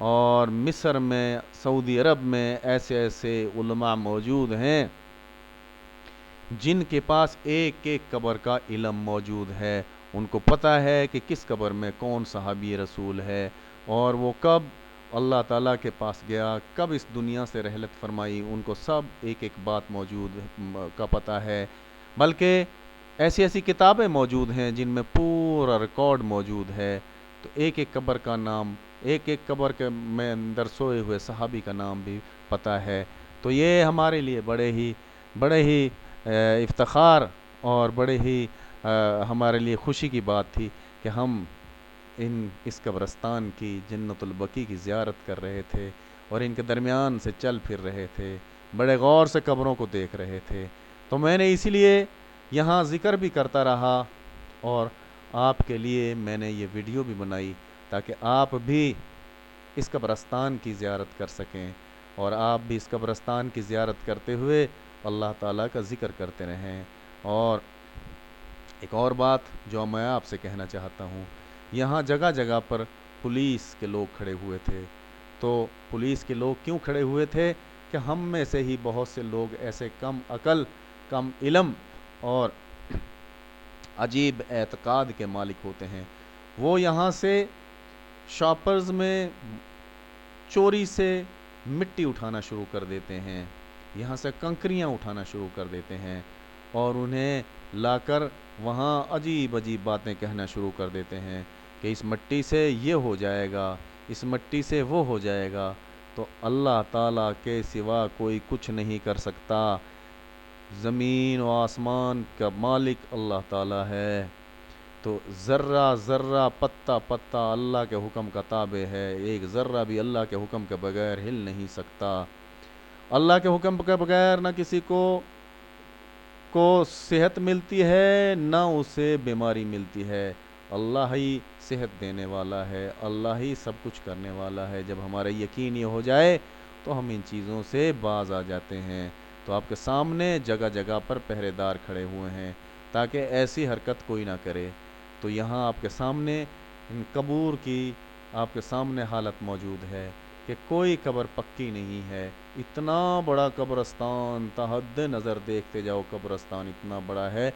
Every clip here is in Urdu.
اور مصر میں، سعودی عرب میں ایسے ایسے علماء موجود ہیں جن کے پاس ایک ایک قبر کا علم موجود ہے. ان کو پتہ ہے کہ کس قبر میں کون صحابی رسول ہے، اور وہ کب اللہ تعالیٰ کے پاس گیا، کب اس دنیا سے رحلت فرمائی، ان کو سب ایک ایک بات موجود کا پتہ ہے. بلکہ ایسی ایسی کتابیں موجود ہیں جن میں پورا ریکارڈ موجود ہے. تو ایک ایک قبر کا نام، ایک ایک قبر کے میں اندر سوئے ہوئے صحابی کا نام بھی پتہ ہے. تو یہ ہمارے لیے بڑے ہی افتخار اور بڑے ہی ہمارے لیے خوشی کی بات تھی کہ ہم اس قبرستان کی، جنت البقیع کی زیارت کر رہے تھے اور ان کے درمیان سے چل پھر رہے تھے، بڑے غور سے قبروں کو دیکھ رہے تھے. تو میں نے اسی لیے یہاں ذکر بھی کرتا رہا، اور آپ کے لیے میں نے یہ ویڈیو بھی بنائی تاکہ آپ بھی اس قبرستان کی زیارت کر سکیں، اور آپ بھی اس قبرستان کی زیارت کرتے ہوئے اللہ تعالیٰ کا ذکر کرتے رہیں. اور ایک اور بات جو میں آپ سے کہنا چاہتا ہوں، یہاں جگہ جگہ پر پولیس کے لوگ کھڑے ہوئے تھے. تو پولیس کے لوگ کیوں کھڑے ہوئے تھے؟ کہ ہم میں سے ہی بہت سے لوگ ایسے کم عقل، کم علم اور عجیب اعتقاد کے مالک ہوتے ہیں. وہ یہاں سے شاپرز میں چوری سے مٹی اٹھانا شروع کر دیتے ہیں، یہاں سے کنکریاں اٹھانا شروع کر دیتے ہیں، اور انہیں لا کر وہاں عجیب عجیب باتیں کہنا شروع کر دیتے ہیں کہ اس مٹی سے یہ ہو جائے گا، اس مٹی سے وہ ہو جائے گا. تو اللہ تعالیٰ کے سوا کوئی کچھ نہیں کر سکتا. زمین و آسمان کا مالک اللہ تعالیٰ ہے. تو ذرہ ذرہ، پتہ پتہ اللہ کے حکم کا تابع ہے. ایک ذرہ بھی اللہ کے حکم کے بغیر ہل نہیں سکتا. اللہ کے حکم کے بغیر نہ کسی کو صحت ملتی ہے، نہ اسے بیماری ملتی ہے. اللہ ہی صحت دینے والا ہے، اللہ ہی سب کچھ کرنے والا ہے. جب ہمارا یقین یہ ہو جائے تو ہم ان چیزوں سے باز آ جاتے ہیں. تو آپ کے سامنے جگہ جگہ پر پہرے دار کھڑے ہوئے ہیں تاکہ ایسی حرکت کوئی نہ کرے. تو یہاں آپ کے سامنے ان قبور کی آپ کے سامنے حالت موجود ہے کہ کوئی قبر پکی نہیں ہے. اتنا بڑا قبرستان، تحد نظر دیکھتے جاؤ، قبرستان اتنا بڑا ہے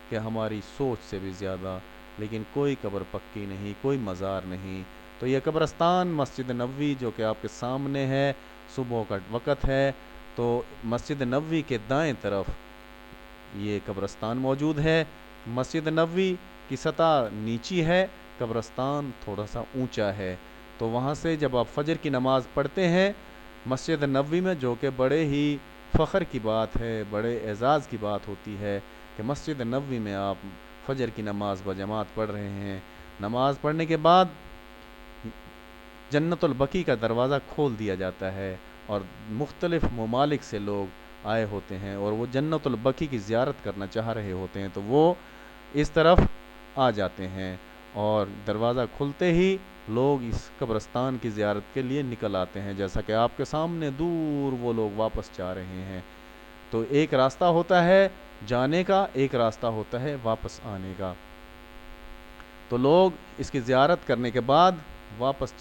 کہ ہماری سوچ سے بھی زیادہ، لیکن کوئی قبر پکی نہیں، کوئی مزار نہیں. تو یہ قبرستان مسجد نبوی جو کہ آپ کے سامنے ہے، صبح کا وقت ہے، تو مسجد نبوی کے دائیں طرف یہ قبرستان موجود ہے. مسجد نبوی کی سطح نیچی ہے، قبرستان تھوڑا سا اونچا ہے. تو وہاں سے جب آپ فجر کی نماز پڑھتے ہیں مسجد نبوی میں، جو کہ بڑے ہی فخر کی بات ہے، بڑے اعزاز کی بات ہوتی ہے کہ مسجد نبوی میں آپ فجر کی نماز بجماعت پڑھ رہے ہیں. نماز پڑھنے کے بعد جنت البقیع کا دروازہ کھول دیا جاتا ہے، اور مختلف ممالک سے لوگ آئے ہوتے ہیں اور وہ جنت البقیع کی زیارت کرنا چاہ رہے ہوتے ہیں. تو وہ اس طرف آ جاتے ہیں، اور دروازہ کھلتے ہی لوگ اس قبرستان کی زیارت کے لیے نکل آتے ہیں. جیسا کہ آپ کے سامنے دور وہ لوگ واپس جا رہے ہیں. تو ایک راستہ ہوتا ہے جانے کا، ایک راستہ ہوتا ہے واپس آنے کا. تو لوگ اس کی زیارت کرنے کے بعد واپس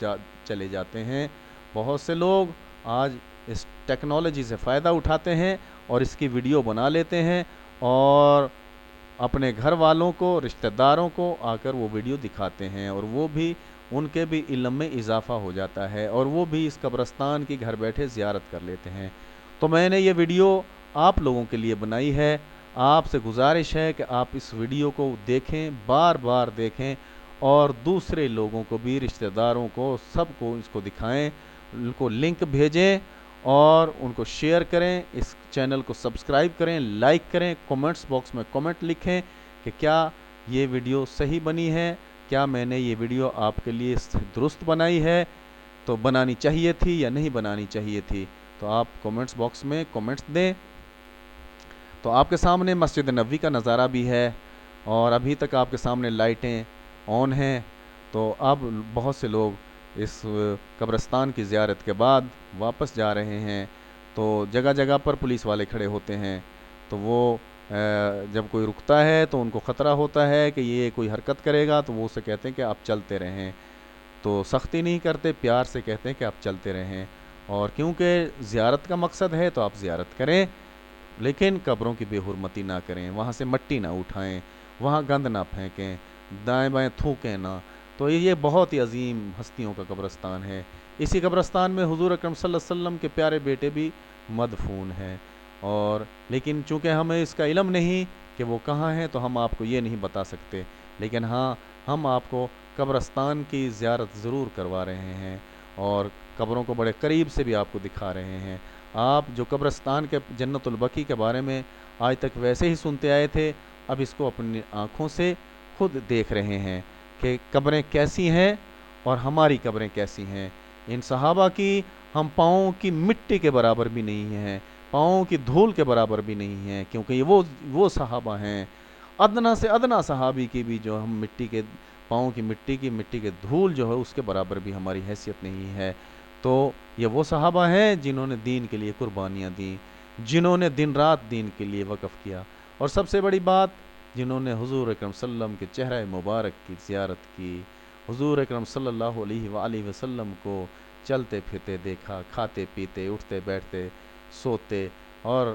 چلے جاتے ہیں. بہت سے لوگ آج اس ٹیکنالوجی سے فائدہ اٹھاتے ہیں اور اس کی ویڈیو بنا لیتے ہیں، اور اپنے گھر والوں کو، رشتہ داروں کو آ کر وہ ویڈیو دکھاتے ہیں، اور وہ بھی ان کے بھی علم میں اضافہ ہو جاتا ہے، اور وہ بھی اس قبرستان کی گھر بیٹھے زیارت کر لیتے ہیں. تو میں نے یہ ویڈیو آپ لوگوں کے لیے بنائی ہے. آپ سے گزارش ہے کہ آپ اس ویڈیو کو دیکھیں، بار بار دیکھیں، اور دوسرے لوگوں کو بھی، رشتہ داروں کو، سب کو اس کو دکھائیں، ان کو لنک بھیجیں اور ان کو شیئر کریں. اس چینل کو سبسکرائب کریں، لائک کریں، کومنٹس باکس میں کومنٹ لکھیں کہ کیا یہ ویڈیو صحیح بنی ہے، کیا میں نے یہ ویڈیو آپ کے لیے درست بنائی ہے، تو بنانی چاہیے تھی یا نہیں بنانی چاہیے تھی. تو آپ کومنٹس باکس میں کومنٹس دیں. تو آپ کے سامنے مسجد نبوی کا نظارہ بھی ہے، اور ابھی تک آپ کے سامنے لائٹیں آن ہیں. تو اب بہت سے لوگ اس قبرستان کی زیارت کے بعد واپس جا رہے ہیں. تو جگہ جگہ پر پولیس والے کھڑے ہوتے ہیں. تو وہ جب کوئی رکتا ہے تو ان کو خطرہ ہوتا ہے کہ یہ کوئی حرکت کرے گا، تو وہ اسے کہتے ہیں کہ آپ چلتے رہیں. تو سختی نہیں کرتے، پیار سے کہتے ہیں کہ آپ چلتے رہیں، اور کیونکہ زیارت کا مقصد ہے تو آپ زیارت کریں، لیکن قبروں کی بے حرمتی نہ کریں، وہاں سے مٹی نہ اٹھائیں، وہاں گند نہ پھینکیں، دائیں بائیں تھوکیں نہ۔ تو یہ بہت ہی عظیم ہستیوں کا قبرستان ہے۔ اسی قبرستان میں حضور اکرم صلی اللہ علیہ وسلم کے پیارے بیٹے بھی مدفون ہیں، اور لیکن چونکہ ہمیں اس کا علم نہیں کہ وہ کہاں ہیں، تو ہم آپ کو یہ نہیں بتا سکتے، لیکن ہاں ہم آپ کو قبرستان کی زیارت ضرور کروا رہے ہیں، اور قبروں کو بڑے قریب سے بھی آپ کو دکھا رہے ہیں۔ آپ جو قبرستان کے جنت البقیع کے بارے میں آج تک ویسے ہی سنتے آئے تھے، اب اس کو اپنی آنکھوں سے خود دیکھ رہے ہیں کہ قبریں کیسی ہیں اور ہماری قبریں کیسی ہیں۔ ان صحابہ کی ہم پاؤں کی مٹی کے برابر بھی نہیں ہیں، پاؤں کی دھول کے برابر بھی نہیں ہیں، کیونکہ یہ وہ صحابہ ہیں، ادنا سے ادنا صحابی کی بھی جو ہم مٹی کے پاؤں کی مٹی کے دھول جو ہے اس کے برابر بھی ہماری حیثیت نہیں ہے۔ تو یہ وہ صحابہ ہیں جنہوں نے دین کے لیے قربانیاں دیں، جنہوں نے دن رات دین کے لیے وقف کیا، اور سب سے بڑی بات جنہوں نے حضور اکرم صلی اللہ علیہ وسلم کے چہرہ مبارک کی زیارت کی، حضور اکرم صلی اللہ علیہ وآلہ وسلم کو چلتے پھرتے دیکھا، کھاتے پیتے، اٹھتے بیٹھتے، سوتے، اور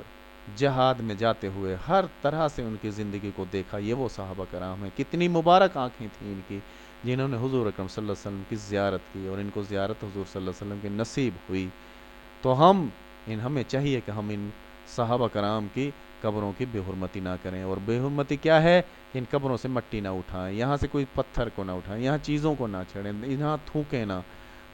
جہاد میں جاتے ہوئے ہر طرح سے ان کی زندگی کو دیکھا۔ یہ وہ صحابہ کرام ہیں، کتنی مبارک آنکھیں تھیں ان کی، جنہوں نے حضور اکرم صلی اللہ علیہ وسلم کی زیارت کی، اور ان کو زیارت حضور صلی اللہ علیہ وسلم کی نصیب ہوئی۔ تو ہمیں چاہیے کہ ہم ان صحابہ کرام کی قبروں کی بے حرمتی نہ کریں، اور بے حرمتی کیا ہے؟ ان قبروں سے مٹی نہ اٹھائیں، یہاں سے کوئی پتھر کو نہ اٹھائیں، یہاں چیزوں کو نہ چھیڑیں، یہاں تھوکیں نہ۔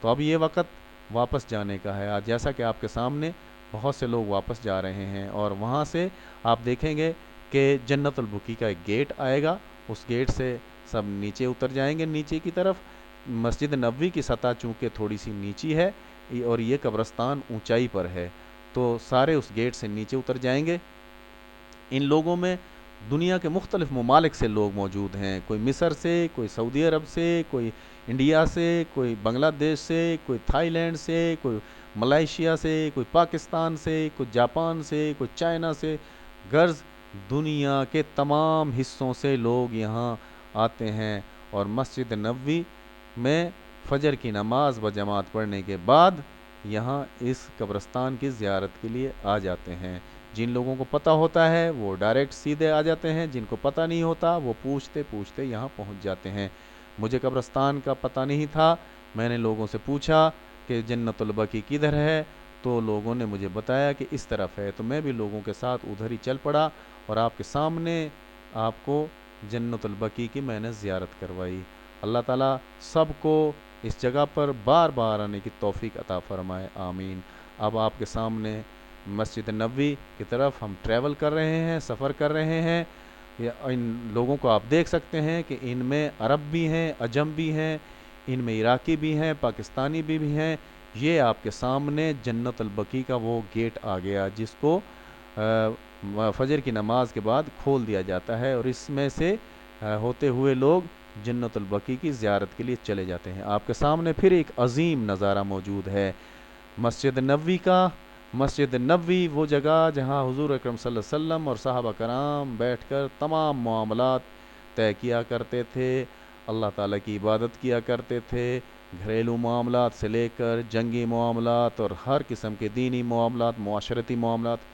تو اب یہ وقت واپس جانے کا ہے، آج جیسا کہ آپ کے سامنے بہت سے لوگ واپس جا رہے ہیں، اور وہاں سے آپ دیکھیں گے کہ جنت البقیع کا ایک گیٹ آئے گا، اس گیٹ سے سب نیچے اتر جائیں گے، نیچے کی طرف۔ مسجد نبوی کی سطح چونکہ تھوڑی سی نیچی ہے، اور یہ قبرستان اونچائی پر ہے، تو سارے اس گیٹ سے نیچے اتر جائیں گے۔ ان لوگوں میں دنیا کے مختلف ممالک سے لوگ موجود ہیں، کوئی مصر سے، کوئی سعودی عرب سے، کوئی انڈیا سے، کوئی بنگلہ دیش سے، کوئی تھائی لینڈ سے، کوئی ملائیشیا سے، کوئی پاکستان سے، کوئی جاپان سے، کوئی چائنا سے، غرض دنیا کے تمام حصوں سے لوگ یہاں آتے ہیں، اور مسجد نبوی میں فجر کی نماز بجماعت پڑھنے کے بعد یہاں اس قبرستان کی زیارت کے لیے آ جاتے ہیں۔ جن لوگوں کو پتہ ہوتا ہے وہ ڈائریکٹ سیدھے آ جاتے ہیں، جن کو پتہ نہیں ہوتا وہ پوچھتے پوچھتے یہاں پہنچ جاتے ہیں۔ مجھے قبرستان کا پتہ نہیں تھا، میں نے لوگوں سے پوچھا کہ جنت البقیع کدھر ہے، تو لوگوں نے مجھے بتایا کہ اس طرف ہے، تو میں بھی لوگوں کے ساتھ ادھر ہی چل پڑا، اور آپ کے سامنے آپ کو جنت البقیع کی میں نے زیارت کروائی۔ اللہ تعالیٰ سب کو اس جگہ پر بار بار آنے کی توفیق عطا فرمائے، آمین۔ اب آپ کے سامنے مسجد نبوی کی طرف ہم ٹریول کر رہے ہیں، سفر کر رہے ہیں۔ ان لوگوں کو آپ دیکھ سکتے ہیں کہ ان میں عرب بھی ہیں، عجم بھی ہیں، ان میں عراقی بھی ہیں، پاکستانی بھی ہیں۔ یہ آپ کے سامنے جنت البقیع کا وہ گیٹ آ گیا جس کو فجر کی نماز کے بعد کھول دیا جاتا ہے، اور اس میں سے ہوتے ہوئے لوگ جنت البقیع کی زیارت کے لیے چلے جاتے ہیں۔ آپ کے سامنے پھر ایک عظیم نظارہ موجود ہے مسجد نبوی کا۔ مسجد نبوی وہ جگہ جہاں حضور اکرم صلی اللہ علیہ وسلم اور صحابہ کرام بیٹھ کر تمام معاملات طے کیا کرتے تھے، اللہ تعالیٰ کی عبادت کیا کرتے تھے، گھریلو معاملات سے لے کر جنگی معاملات اور ہر قسم کے دینی معاملات، معاشرتی معاملات،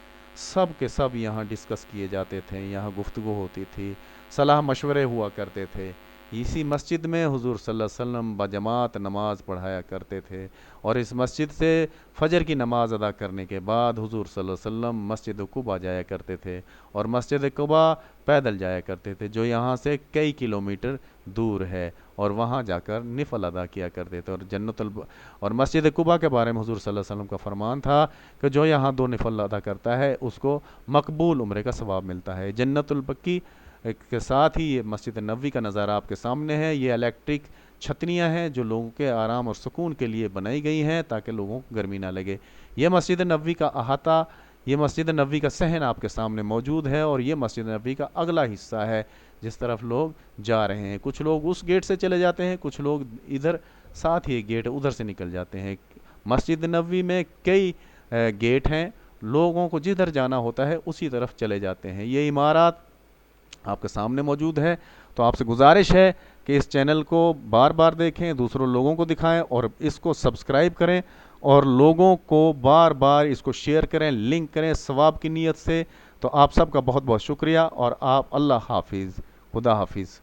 سب کے سب یہاں ڈسکس کیے جاتے تھے، یہاں گفتگو ہوتی تھی، صلاح مشورے ہوا کرتے تھے۔ اسی مسجد میں حضور صلی اللہ علیہ وسلم بجماعت نماز پڑھایا کرتے تھے، اور اس مسجد سے فجر کی نماز ادا کرنے کے بعد حضور صلی اللہ علیہ وسلم مسجد قباء جایا کرتے تھے، اور مسجد قباء پیدل جایا کرتے تھے جو یہاں سے کئی کلومیٹر دور ہے، اور وہاں جا کر نفل ادا کیا کرتے تھے۔ اور مسجد قباء کے بارے میں حضور صلی اللہ علیہ وسلم کا فرمان تھا کہ جو یہاں 2 نفل ادا کرتا ہے اس کو مقبول عمرے کا ثواب ملتا ہے۔ جنت البقیع کے ساتھ ہی یہ مسجد نبوی کا نظارہ آپ کے سامنے ہے۔ یہ الیکٹرک چھتریاں ہیں جو لوگوں کے آرام اور سکون کے لیے بنائی گئی ہیں تاکہ لوگوں کو گرمی نہ لگے۔ یہ مسجد نبوی کا احاطہ، یہ مسجد نبوی کا صحن آپ کے سامنے موجود ہے، اور یہ مسجد نبوی کا اگلا حصہ ہے جس طرف لوگ جا رہے ہیں۔ کچھ لوگ اس گیٹ سے چلے جاتے ہیں، کچھ لوگ ادھر ساتھ ہی گیٹ ادھر سے نکل جاتے ہیں۔ مسجد نبوی میں کئی گیٹ ہیں، لوگوں کو جدھر جانا ہوتا ہے اسی طرف چلے جاتے ہیں۔ یہ عمارات آپ کے سامنے موجود ہے، تو آپ سے گزارش ہے کہ اس چینل کو بار بار دیکھیں، دوسروں لوگوں کو دکھائیں اور اس کو سبسکرائب کریں اور لوگوں کو بار بار اس کو شیئر کریں، لنک کریں ثواب کی نیت سے۔ تو آپ سب کا بہت بہت شکریہ، اور آپ اللہ حافظ، خدا حافظ۔